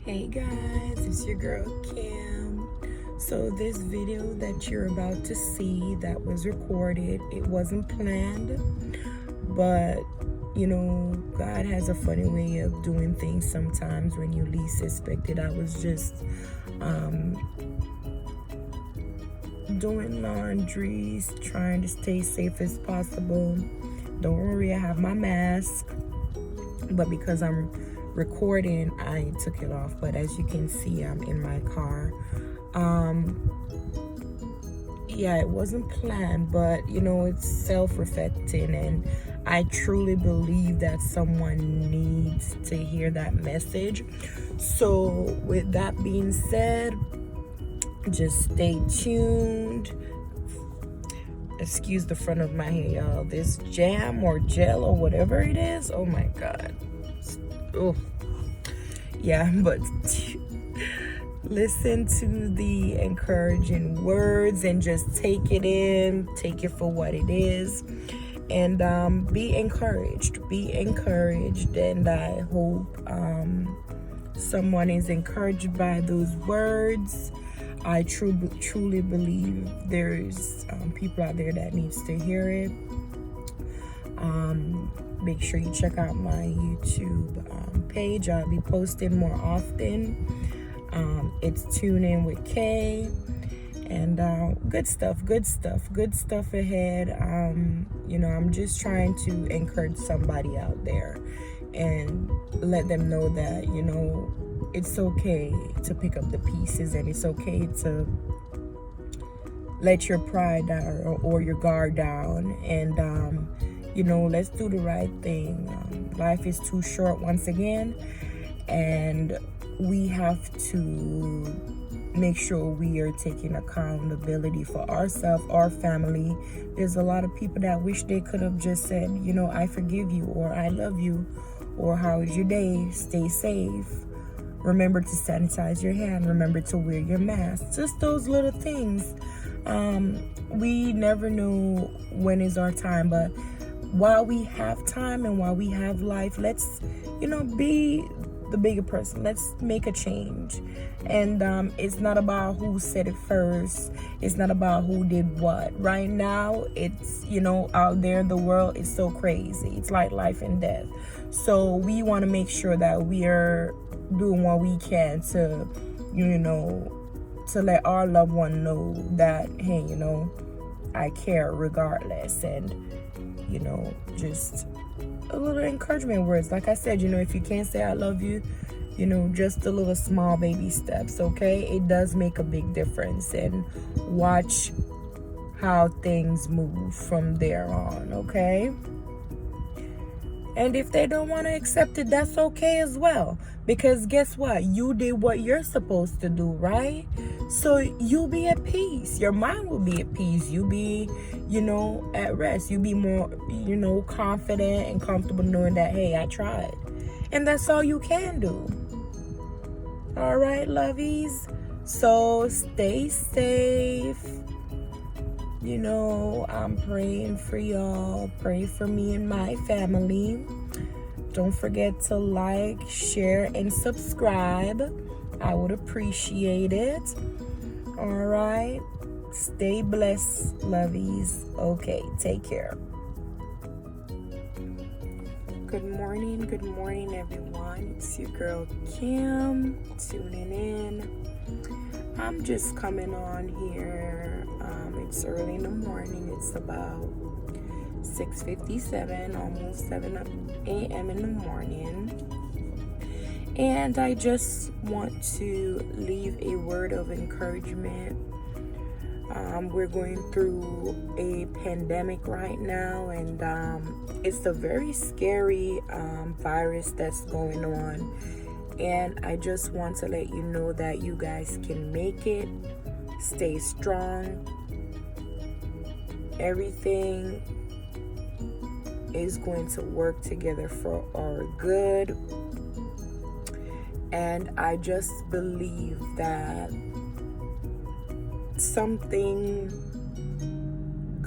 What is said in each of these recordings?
Hey guys, it's your girl Kim. So this video that you're about to see that was recorded, it wasn't planned, but God has a funny way of doing things sometimes when you least expect it. I was just doing laundries, trying to stay safe as possible. Don't worry, I have my mask, but because I'm recording, I took it off. But as you can see, I'm in my car. Yeah, it wasn't planned, but it's self-reflecting, and I truly believe that someone needs to hear that message. So with that being said, just stay tuned. Excuse the front of my hair, y'all. This jam or gel or whatever it is, oh my god. Oh yeah, but listen to the encouraging words and just take it in, take it for what it is, and be encouraged, and I hope someone is encouraged by those words. I truly believe there's people out there that needs to hear it. Make sure you check out my YouTube page. I'll be posting more often. It's Tune In with Kay, and good stuff ahead. I'm just trying to encourage somebody out there and let them know that it's okay to pick up the pieces, and it's okay to let your pride down or your guard down, and let's do the right thing. Life is too short once again, and we have to make sure we are taking accountability for ourselves, our family. There's a lot of people that wish they could have just said, I forgive you, or I love you, or how is your day? Stay safe. Remember to sanitize your hand. Remember to wear your mask. Just those little things. We never know when is our time, but while we have time and while we have life, let's, be the bigger person. Let's make a change. And it's not about who said it first. It's not about who did what. Right now, it's, out there in the world, it's so crazy. It's like life and death. So we want to make sure that we are doing what we can to, to let our loved one know that, hey, I care regardless. And, just a little encouragement words. Like I said, if you can't say I love you, just a little small baby steps, okay? It does make a big difference. And watch how things move from there on, okay? And if they don't want to accept it, that's okay as well. Because guess what? You did what you're supposed to do, right? So you'll be at peace. Your mind will be at peace. You'll be, at rest. You'll be more, confident and comfortable knowing that, hey, I tried. And that's all you can do. All right, lovies. So stay safe. I'm praying for y'all. Pray for me and my family. Don't forget to like, share, and subscribe. I would appreciate it. All right. Stay blessed, lovies. Okay, take care. Good morning, everyone. It's your girl Kim, tuning in. I'm just coming on here. It's early in the morning. It's about 6:57, almost 7 a.m. in the morning. And I just want to leave a word of encouragement. We're going through a pandemic right now, and it's a very scary virus that's going on. And I just want to let you know that you guys can make it. Stay strong. Everything is going to work together for our good. And I just believe that something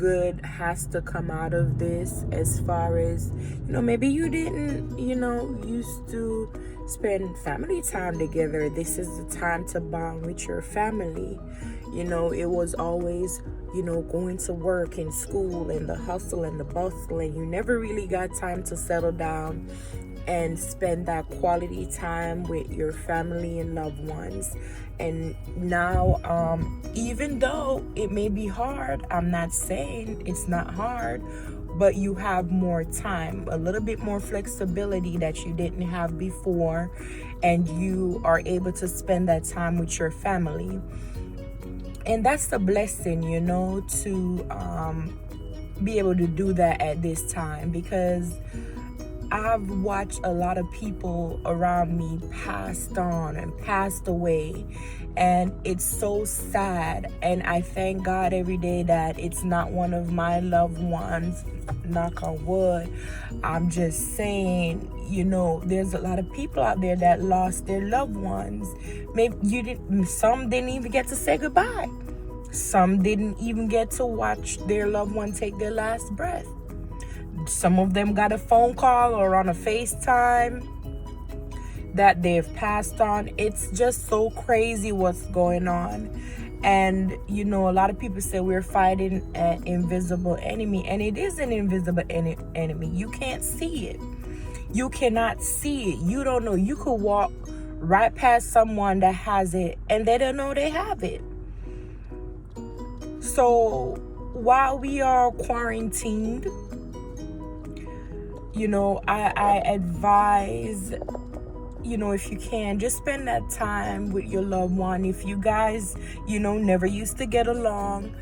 good has to come out of this, as far as, maybe you didn't, used to spend family time together. This is the time to bond with your family. It was always, going to work and school and the hustle and the bustle, and you never really got time to settle down and spend that quality time with your family and loved ones. And now, even though it may be hard, I'm not saying it's not hard, but you have more time, a little bit more flexibility that you didn't have before, and you are able to spend that time with your family. And that's the blessing, to be able to do that at this time, because I've watched a lot of people around me passed on and passed away, and it's so sad. And I thank God every day that it's not one of my loved ones, knock on wood. I'm just saying, there's a lot of people out there that lost their loved ones. Maybe some didn't even get to say goodbye. Some didn't even get to watch their loved one take their last breath. Some of them got a phone call or on a FaceTime that they've passed on. It's just so crazy what's going on. And, a lot of people say we're fighting an invisible enemy. And it is an invisible enemy. You can't see it. You cannot see it. You don't know. You could walk right past someone that has it and they don't know they have it. So while we are quarantined, I advise, if you can, just spend that time with your loved one. If you guys, never used to get along,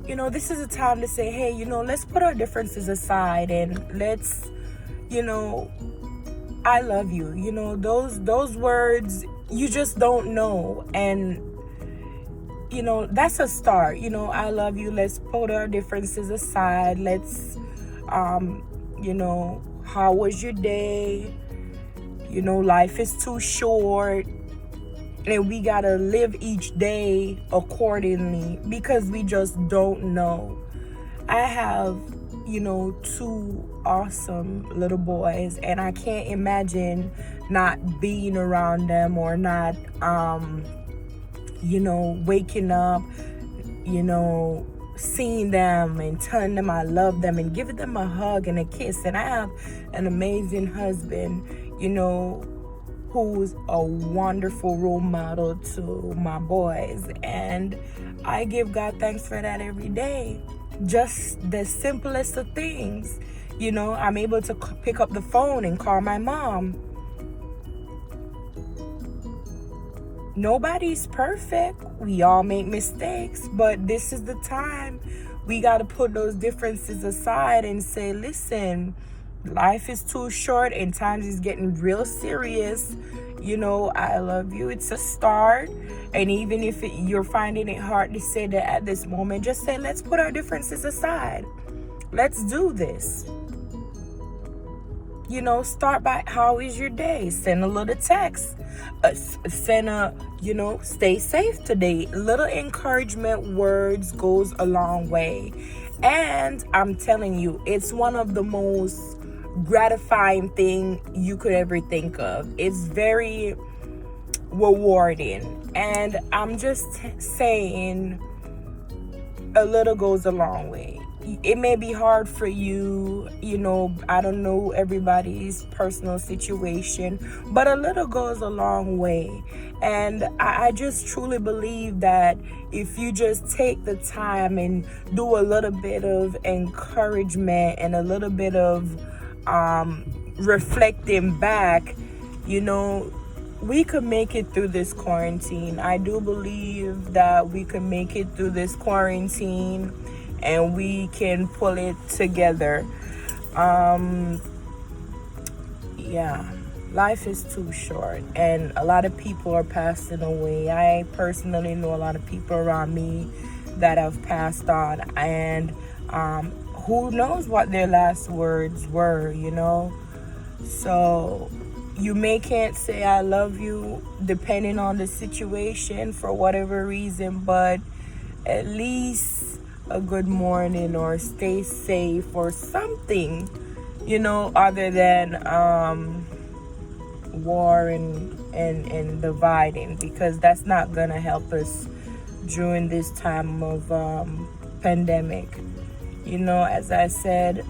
this is a time to say, hey, let's put our differences aside and let's, I love you. Those words, you just don't know. And, that's a start. I love you. Let's put our differences aside. Let's, how was your day? Life is too short, and we gotta live each day accordingly, because we just don't know. I have, 2 awesome little boys, and I can't imagine not being around them or not, waking up, seeing them and telling them I love them and giving them a hug and a kiss. And I have an amazing husband, who's a wonderful role model to my boys. And I give God thanks for that every day. Just the simplest of things. I'm able to pick up the phone and call my mom. Nobody's perfect. We all make mistakes, but this is the time we got to put those differences aside and say, listen, life is too short and times is getting real serious. I love you. It's a start. And even if you're finding it hard to say that at this moment, just say, let's put our differences aside. Let's do this. Start by, how is your day? Send a little text. Send a, stay safe today. Little encouragement words goes a long way. And I'm telling you, it's one of the most gratifying thing you could ever think of. It's very rewarding. And I'm just saying, a little goes a long way. It may be hard for you, I don't know everybody's personal situation, but a little goes a long way. And I just truly believe that if you just take the time and do a little bit of encouragement and a little bit of reflecting back, we could make it through this quarantine. I do believe that we could make it through this quarantine and we can pull it together. Life is too short and a lot of people are passing away. I personally know a lot of people around me that have passed on, and who knows what their last words were, So you can't say I love you depending on the situation for whatever reason, but at least a good morning or stay safe or something, other than war and dividing, because that's not gonna help us during this time of pandemic. As I said,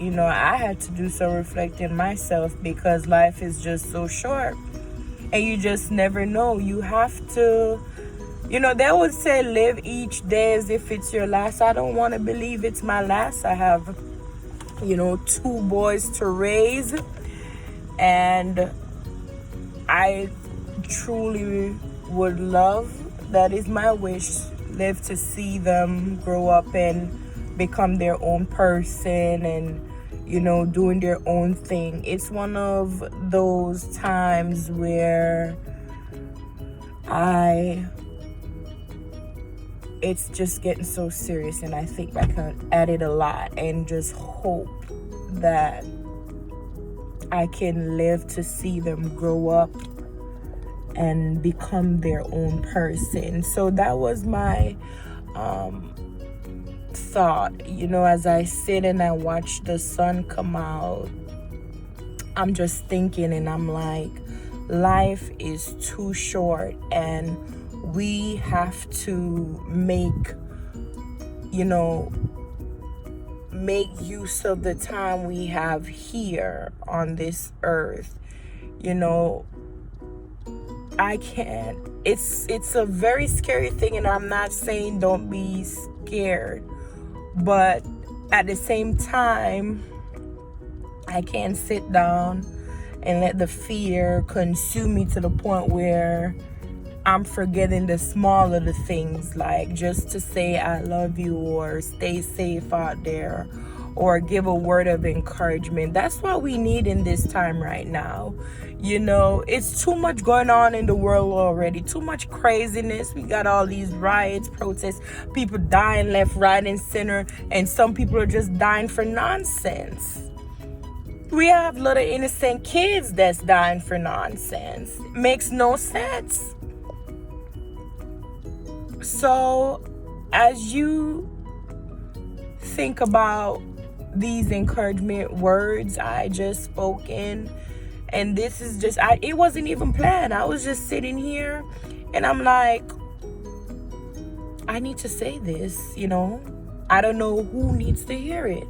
I had to do some reflecting myself, because life is just so short and you just never know. You have to, they would say live each day as if it's your last. I don't want to believe it's my last. I have 2 boys to raise, and I truly would love, that is my wish, live to see them grow up and become their own person and doing their own thing. It's one of those times where it's just getting so serious, and I think back at it a lot and just hope that I can live to see them grow up and become their own person. So that was my thought. As I sit and I watch the sun come out, I'm just thinking, and I'm like, life is too short, and we have to make use of the time we have here on this earth. I can't, it's a very scary thing, and I'm not saying don't be scared, but at the same time, I can't sit down and let the fear consume me to the point where I'm forgetting the small little things, like just to say I love you or stay safe out there or give a word of encouragement. That's what we need in this time right now. It's too much going on in the world already, too much craziness. We got all these riots, protests, people dying left, right, and center, and some people are just dying for nonsense. We have little innocent kids that's dying for nonsense. Makes no sense. So as you think about these encouragement words I just spoken, and this is just, it wasn't even planned. I was just sitting here and I'm like, I need to say this, I don't know who needs to hear it,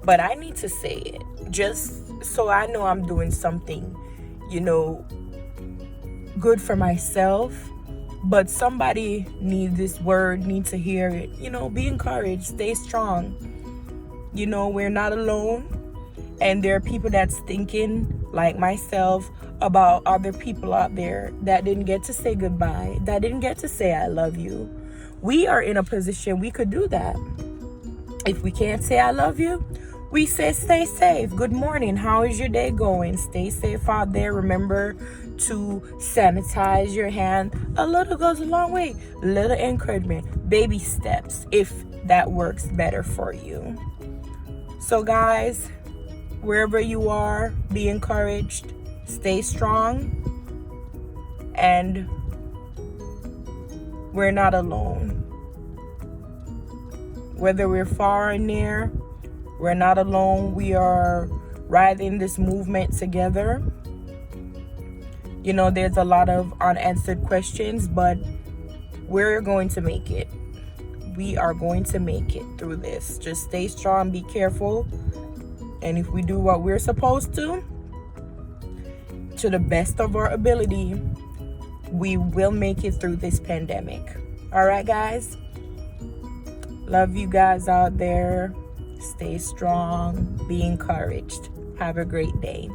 but I need to say it just so I know I'm doing something, good for myself. But somebody needs this word, needs to hear it. Be encouraged, stay strong. We're not alone. And there are people that's thinking, like myself, about other people out there that didn't get to say goodbye, that didn't get to say I love you. We are in a position we could do that. If we can't say I love you, we say stay safe. Good morning. How is your day going? Stay safe out there. Remember to sanitize your hand. A little goes a long way. Little encouragement. Baby steps, if that works better for you. So guys, wherever you are, be encouraged. Stay strong. And we're not alone. Whether we're far or near, we're not alone. We are riding this movement together. There's a lot of unanswered questions, but we're going to make it. We are going to make it through this. Just stay strong, be careful. And if we do what we're supposed to the best of our ability, we will make it through this pandemic. All right, guys? Love you guys out there. Stay strong. Be encouraged. Have a great day.